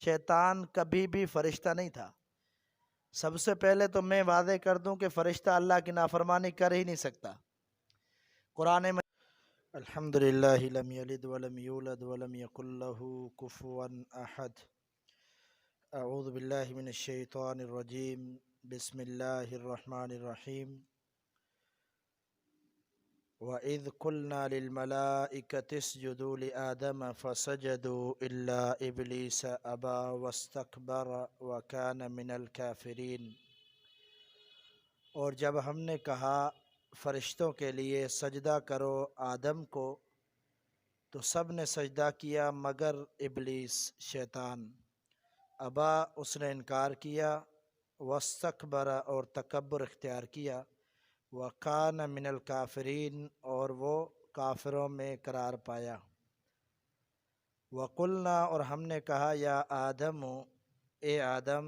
شیطان کبھی بھی فرشتہ نہیں تھا۔ سب سے پہلے تو میں واضح کر دوں کہ فرشتہ اللہ کی نافرمانی کر ہی نہیں سکتا۔ قرآن میں الحمدللہ لم یلد ولم یولد ولم یکن لہ کفوا احد۔ اعوذ باللہ من الشیطان الرجیم، بسم اللہ الرحمن الرحیم۔ وَإِذْ قُلْنَا لِلْمَلَائِكَةِ اسْجُدُوا لِآدَمَ فَسَجَدُوا إِلَّا إِبْلِيسَ أَبَى وَاسْتَكْبَرَ وَكَانَ مِنَ الْكَافِرِينَ۔ اور جب ہم نے کہا فرشتوں کے لیے سجدہ کرو آدم کو، تو سب نے سجدہ کیا مگر ابلیس شیطان۔ ابا، اس نے انکار کیا، واستکبر اور تکبر اختیار کیا، وکان من الکافرین اور وہ کافروں میں قرار پایا۔ وقلنا اور ہم نے کہا یا آدم، اے آدم،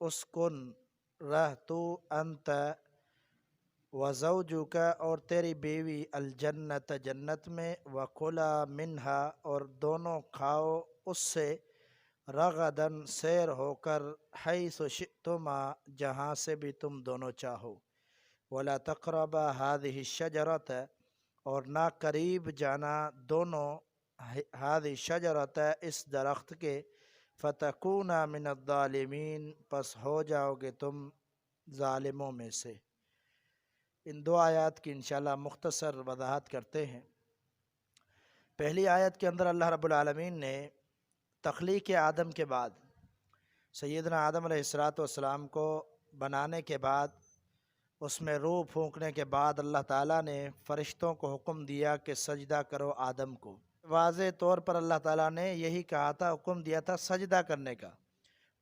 اسکن رہ تو انت وزوجک اور تیری بیوی الجنت جنت میں، وکلا منہا اور دونوں کھاؤ اس سے، رغدن سیر ہو کر، حیث شئتما جہاں سے بھی تم دونوں چاہو، ولا تقربا هذه الشجرۃ اور نہ قریب جانا دونوں هذه الشجرۃ اس درخت کے، فتکونا من الظالمین پس ہو جاؤ گے تم ظالموں میں سے۔ ان دو آیات کی انشاءاللہ مختصر وضاحت کرتے ہیں۔ پہلی آیت کے اندر اللہ رب العالمین نے تخلیق آدم کے بعد، سیدنا آدم علیہ السلام کو بنانے کے بعد، اس میں روح پھونکنے کے بعد اللہ تعالیٰ نے فرشتوں کو حکم دیا کہ سجدہ کرو آدم کو۔ واضح طور پر اللہ تعالیٰ نے یہی کہا تھا، حکم دیا تھا سجدہ کرنے کا،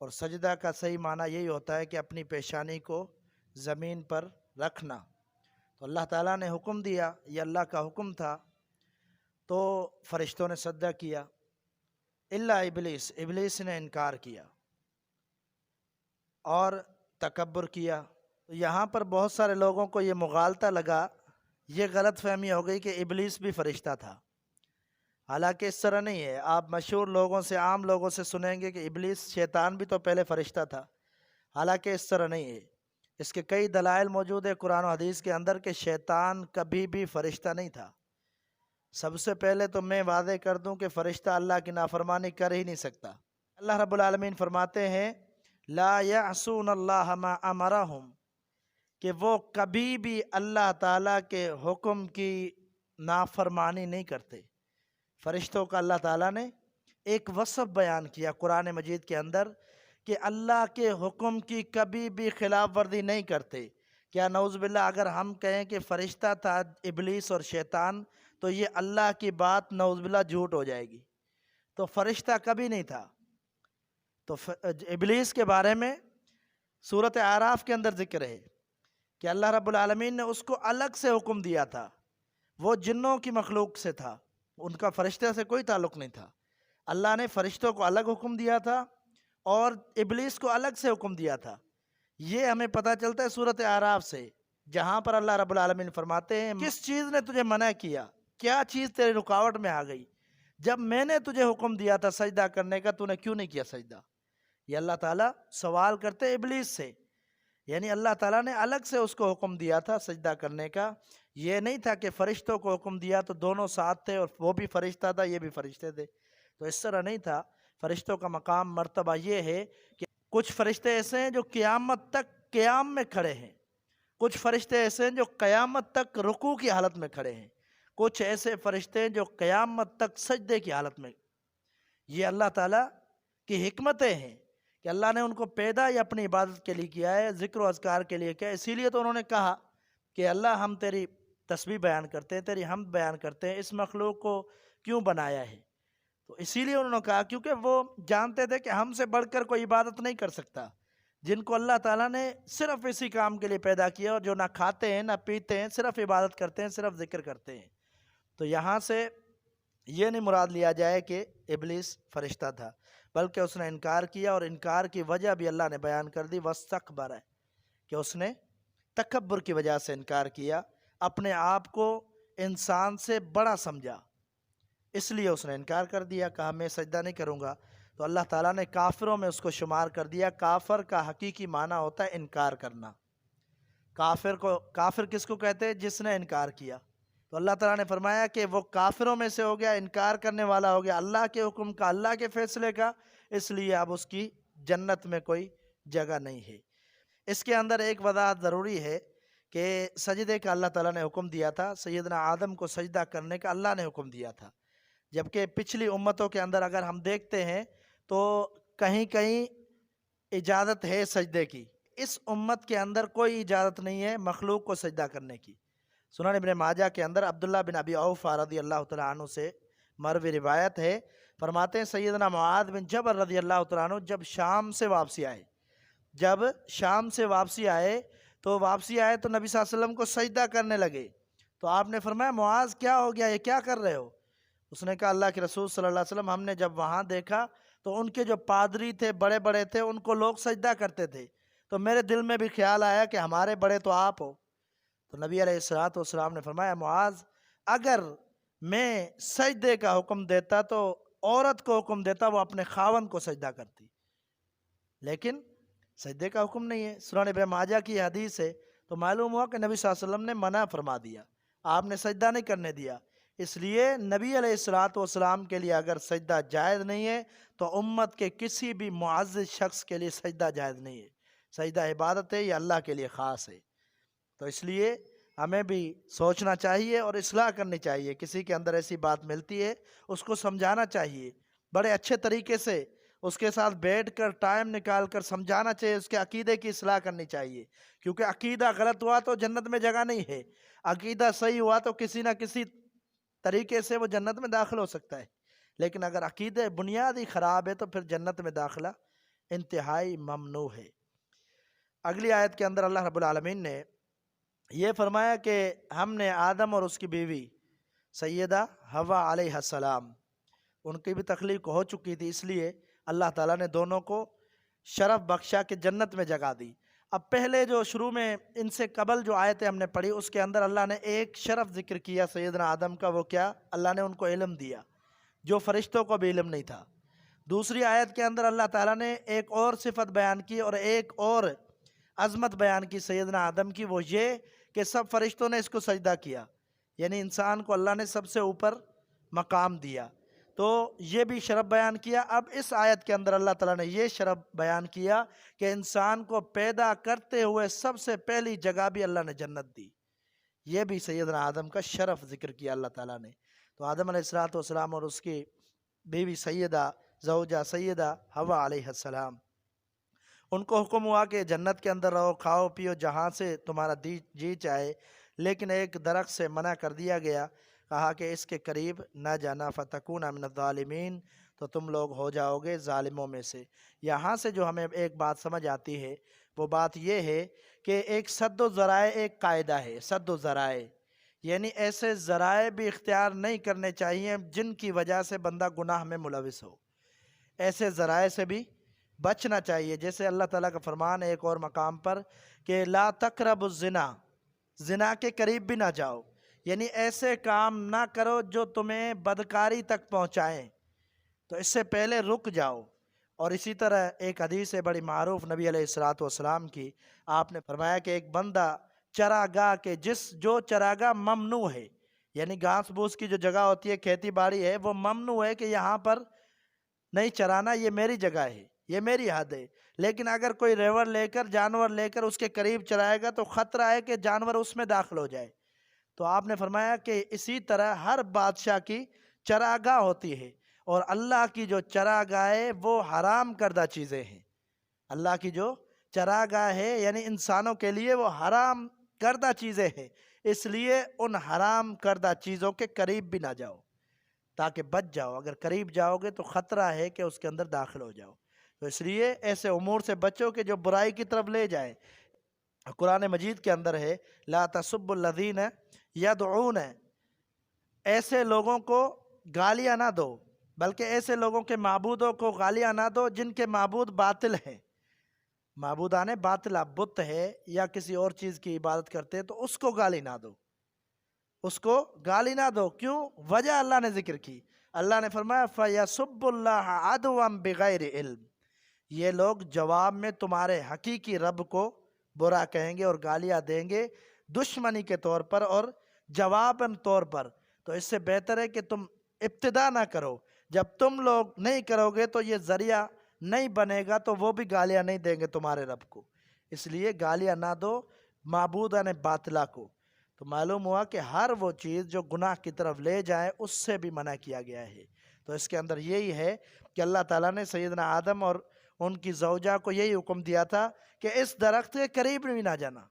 اور سجدہ کا صحیح معنی یہی ہوتا ہے کہ اپنی پیشانی کو زمین پر رکھنا۔ تو اللہ تعالیٰ نے حکم دیا، یہ اللہ کا حکم تھا، تو فرشتوں نے سجدہ کیا، الا ابلیس، ابلیس نے انکار کیا اور تکبر کیا۔ یہاں پر بہت سارے لوگوں کو یہ مغالطہ لگا، یہ غلط فہمی ہو گئی کہ ابلیس بھی فرشتہ تھا، حالانکہ اس طرح نہیں ہے۔ آپ مشہور لوگوں سے، عام لوگوں سے سنیں گے کہ ابلیس شیطان بھی تو پہلے فرشتہ تھا، حالانکہ اس طرح نہیں ہے۔ اس کے کئی دلائل موجود ہے قرآن و حدیث کے اندر کہ شیطان کبھی بھی فرشتہ نہیں تھا۔ سب سے پہلے تو میں واضح کر دوں کہ فرشتہ اللہ کی نافرمانی کر ہی نہیں سکتا۔ اللہ رب العالمین فرماتے ہیں لا یعصون اللہ ما امرہم، کہ وہ کبھی بھی اللہ تعالیٰ کے حکم کی نافرمانی نہیں کرتے۔ فرشتوں کا اللہ تعالیٰ نے ایک وصف بیان کیا قرآن مجید کے اندر کہ اللہ کے حکم کی کبھی بھی خلاف ورزی نہیں کرتے۔ کیا نعوذ باللہ اگر ہم کہیں کہ فرشتہ تھا ابلیس اور شیطان، تو یہ اللہ کی بات نعوذ باللہ جھوٹ ہو جائے گی، تو فرشتہ کبھی نہیں تھا۔ تو ابلیس کے بارے میں سورۃ اعراف کے اندر ذکر ہے کہ اللہ رب العالمین نے اس کو الگ سے حکم دیا تھا، وہ جنوں کی مخلوق سے تھا، ان کا فرشتہ سے کوئی تعلق نہیں تھا۔ اللہ نے فرشتوں کو الگ حکم دیا تھا اور ابلیس کو الگ سے حکم دیا تھا۔ یہ ہمیں پتہ چلتا ہے سورۃ اعراف سے، جہاں پر اللہ رب العالمین فرماتے ہیں کس چیز نے تجھے منع کیا، کیا چیز تیرے رکاوٹ میں آ گئی، جب میں نے تجھے حکم دیا تھا سجدہ کرنے کا تو نے کیوں نہیں کیا سجدہ۔ یہ اللہ تعالیٰ سوال کرتے ابلیس سے، یعنی اللہ تعالیٰ نے الگ سے اس کو حکم دیا تھا سجدہ کرنے کا۔ یہ نہیں تھا کہ فرشتوں کو حکم دیا تو دونوں ساتھ تھے اور وہ بھی فرشتہ تھا یہ بھی فرشتے تھے، تو اس طرح نہیں تھا۔ فرشتوں کا مقام مرتبہ یہ ہے کہ کچھ فرشتے ایسے ہیں جو قیامت تک قیام میں کھڑے ہیں، کچھ فرشتے ایسے ہیں جو قیامت تک رکوع کی حالت میں کھڑے ہیں، کچھ ایسے فرشتے جو قیامت تک سجدے کی حالت میں۔ یہ اللہ تعالیٰ کی حکمتیں ہیں کہ اللہ نے ان کو پیدا ہی اپنی عبادت کے لیے کیا ہے، ذکر و اذکار کے لیے کیا ہے۔ اسی لیے تو انہوں نے کہا کہ اللہ ہم تیری تسبیح بیان کرتے ہیں، تیری حمد بیان کرتے ہیں، اس مخلوق کو کیوں بنایا ہے؟ تو اسی لیے انہوں نے کہا کیونکہ وہ جانتے تھے کہ ہم سے بڑھ کر کوئی عبادت نہیں کر سکتا، جن کو اللہ تعالیٰ نے صرف اسی کام کے لیے پیدا کیا، اور جو نہ کھاتے ہیں نہ پیتے ہیں، صرف عبادت کرتے ہیں، صرف ذکر کرتے ہیں۔ تو یہاں سے یہ نہیں مراد لیا جائے کہ ابلیس فرشتہ تھا، بلکہ اس نے انکار کیا، اور انکار کی وجہ بھی اللہ نے بیان کر دی، واستکبر ہے کہ اس نے تکبر کی وجہ سے انکار کیا، اپنے آپ کو انسان سے بڑا سمجھا، اس لیے اس نے انکار کر دیا، کہا میں سجدہ نہیں کروں گا۔ تو اللہ تعالیٰ نے کافروں میں اس کو شمار کر دیا۔ کافر کا حقیقی معنی ہوتا ہے انکار کرنا۔ کافر کس کو کہتے ہیں؟ جس نے انکار کیا۔ تو اللہ تعالیٰ نے فرمایا کہ وہ کافروں میں سے ہو گیا، انکار کرنے والا ہو گیا اللہ کے حکم کا، اللہ کے فیصلے کا، اس لیے اب اس کی جنت میں کوئی جگہ نہیں ہے۔ اس کے اندر ایک وضاحت ضروری ہے کہ سجدے کا اللہ تعالیٰ نے حکم دیا تھا، سیدنا آدم کو سجدہ کرنے کا اللہ نے حکم دیا تھا، جبکہ پچھلی امتوں کے اندر اگر ہم دیکھتے ہیں تو کہیں کہیں اجازت ہے سجدے کی۔ اس امت کے اندر کوئی اجازت نہیں ہے مخلوق کو سجدہ کرنے کی۔ سنن ابن ماجہ کے اندر عبداللہ بن ابی اوفیٰ رضی اللہ تعالیٰ عنہ سے مروی روایت ہے، فرماتے ہیں سیدنا معاذ بن جبل رضی اللہ تعالیٰ عنہ جب شام سے واپسی آئے تو نبی صلی اللہ علیہ وسلم کو سجدہ کرنے لگے۔ تو آپ نے فرمایا معاذ کیا ہو گیا، یہ کیا کر رہے ہو؟ اس نے کہا اللہ کے رسول صلی اللہ علیہ وسلم ہم نے جب وہاں دیکھا تو ان کے جو پادری تھے بڑے بڑے تھے ان کو لوگ سجدہ کرتے تھے، تو میرے دل میں بھی خیال آیا کہ ہمارے بڑے تو آپ ہو۔ تو نبی علیہ السلام نے فرمایا معاذ اگر میں سجدے کا حکم دیتا تو عورت کو حکم دیتا وہ اپنے خاوند کو سجدہ کرتی، لیکن سجدے کا حکم نہیں ہے۔ سنن ابن ماجہ کی حدیث ہے، تو معلوم ہوا کہ نبی صلی اللہ علیہ وسلم نے منع فرما دیا، آپ نے سجدہ نہیں کرنے دیا۔ اس لیے نبی علیہ السلام کے لیے اگر سجدہ جائز نہیں ہے تو امت کے کسی بھی معزز شخص کے لیے سجدہ جائز نہیں ہے۔ سجدہ عبادت ہے، یہ اللہ کے لیے خاص ہے۔ تو اس لیے ہمیں بھی سوچنا چاہیے اور اصلاح کرنی چاہیے، کسی کے اندر ایسی بات ملتی ہے اس کو سمجھانا چاہیے، بڑے اچھے طریقے سے اس کے ساتھ بیٹھ کر ٹائم نکال کر سمجھانا چاہیے، اس کے عقیدے کی اصلاح کرنی چاہیے، کیونکہ عقیدہ غلط ہوا تو جنت میں جگہ نہیں ہے، عقیدہ صحیح ہوا تو کسی نہ کسی طریقے سے وہ جنت میں داخل ہو سکتا ہے، لیکن اگر عقیدہ بنیادی خراب ہے تو پھر جنت میں داخلہ انتہائی ممنوع ہے۔ اگلی آیت کے اندر اللہ رب العالمین نے یہ فرمایا کہ ہم نے آدم اور اس کی بیوی سیدہ حوا علیہ السلام، ان کی بھی تخلیق ہو چکی تھی، اس لیے اللہ تعالیٰ نے دونوں کو شرف بخشا کہ جنت میں جگہ دی۔ اب پہلے جو شروع میں ان سے قبل جو آیتیں ہم نے پڑھی اس کے اندر اللہ نے ایک شرف ذکر کیا سیدنا آدم کا، وہ کیا؟ اللہ نے ان کو علم دیا جو فرشتوں کو بھی علم نہیں تھا۔ دوسری آیت کے اندر اللہ تعالیٰ نے ایک اور صفت بیان کی اور ایک اور عظمت بیان کی سیدنا آدم کی، وہ یہ کہ سب فرشتوں نے اس کو سجدہ کیا، یعنی انسان کو اللہ نے سب سے اوپر مقام دیا، تو یہ بھی شرف بیان کیا۔ اب اس آیت کے اندر اللہ تعالیٰ نے یہ شرف بیان کیا کہ انسان کو پیدا کرتے ہوئے سب سے پہلی جگہ بھی اللہ نے جنت دی، یہ بھی سیدنا آدم کا شرف ذکر کیا اللہ تعالیٰ نے۔ تو آدم علیہ السلام اور اس کی بیوی سیدہ زوجہ سیدہ حوا علیہ السلام، ان کو حکم ہوا کہ جنت کے اندر رہو، کھاؤ پیو جہاں سے تمہارا جی چاہے، لیکن ایک درخت سے منع کر دیا گیا، کہا کہ اس کے قریب نہ جانا، فتکون من الظالمین، تو تم لوگ ہو جاؤ گے ظالموں میں سے۔ یہاں سے جو ہمیں ایک بات سمجھ آتی ہے وہ بات یہ ہے کہ ایک سد و ذرائع ایک قاعدہ ہے، سد و ذرائع یعنی ایسے ذرائع بھی اختیار نہیں کرنے چاہیے جن کی وجہ سے بندہ گناہ میں ملوث ہو، ایسے ذرائع سے بھی بچنا چاہیے۔ جیسے اللہ تعالیٰ کا فرمان ہے ایک اور مقام پر کہ لا تقربوا الزنا، زنا کے قریب بھی نہ جاؤ، یعنی ایسے کام نہ کرو جو تمہیں بدکاری تک پہنچائیں، تو اس سے پہلے رک جاؤ۔ اور اسی طرح ایک حدیث ہے بڑی معروف نبی علیہ السلام کی، آپ نے فرمایا کہ ایک بندہ چراگاہ کے جو چراگاہ ممنوع ہے، یعنی گھاس بھوس کی جو جگہ ہوتی ہے، کھیتی باڑی ہے، وہ ممنوع ہے کہ یہاں پر نہیں چرانا، یہ میری جگہ ہے، یہ میری حد ہے، لیکن اگر کوئی ریوڑ لے کر جانور لے کر اس کے قریب چرائے گا تو خطرہ ہے کہ جانور اس میں داخل ہو جائے۔ تو آپ نے فرمایا کہ اسی طرح ہر بادشاہ کی چراگاہ ہوتی ہے، اور اللہ کی جو چراگاہ ہے وہ حرام کردہ چیزیں ہیں، اللہ کی جو چراگاہ ہے یعنی انسانوں کے لیے وہ حرام کردہ چیزیں ہیں، اس لیے ان حرام کردہ چیزوں کے قریب بھی نہ جاؤ تاکہ بچ جاؤ، اگر قریب جاؤ گے تو خطرہ ہے کہ اس کے اندر داخل ہو جاؤ، تو اس لیے ایسے امور سے بچو کہ جو برائی کی طرف لے جائے۔ قرآن مجید کے اندر ہے لا تسبوا الذین یدعون، ایسے لوگوں کو گالیاں نہ دو، بلکہ ایسے لوگوں کے معبودوں کو گالیاں نہ دو جن کے معبود باطل ہیں، معبودان باطل، بت ہے یا کسی اور چیز کی عبادت کرتے تو اس کو گالی نہ دو، اس کو گالی نہ دو۔ کیوں؟ وجہ اللہ نے ذکر کی، اللہ نے فرمایا فَيَسُبُّ اللَّهَ عَدْوًا بِغَيْرِ علم، یہ لوگ جواب میں تمہارے حقیقی رب کو برا کہیں گے اور گالیاں دیں گے دشمنی کے طور پر اور جواباً طور پر۔ تو اس سے بہتر ہے کہ تم ابتدا نہ کرو، جب تم لوگ نہیں کرو گے تو یہ ذریعہ نہیں بنے گا، تو وہ بھی گالیاں نہیں دیں گے تمہارے رب کو، اس لیے گالیاں نہ دو معبودان باطلہ کو۔ تو معلوم ہوا کہ ہر وہ چیز جو گناہ کی طرف لے جائے اس سے بھی منع کیا گیا ہے۔ تو اس کے اندر یہی ہے کہ اللہ تعالیٰ نے سیدنا آدم اور ان کی زوجہ کو یہی حکم دیا تھا کہ اس درخت کے قریب بھی نہ جانا۔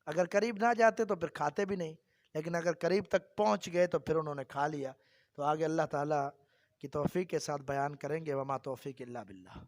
اگر قریب نہ جاتے تو پھر کھاتے بھی نہیں، لیکن اگر قریب تک پہنچ گئے تو پھر انہوں نے کھا لیا۔ تو آگے اللہ تعالیٰ کی توفیق کے ساتھ بیان کریں گے۔ وما توفیق الا باللہ۔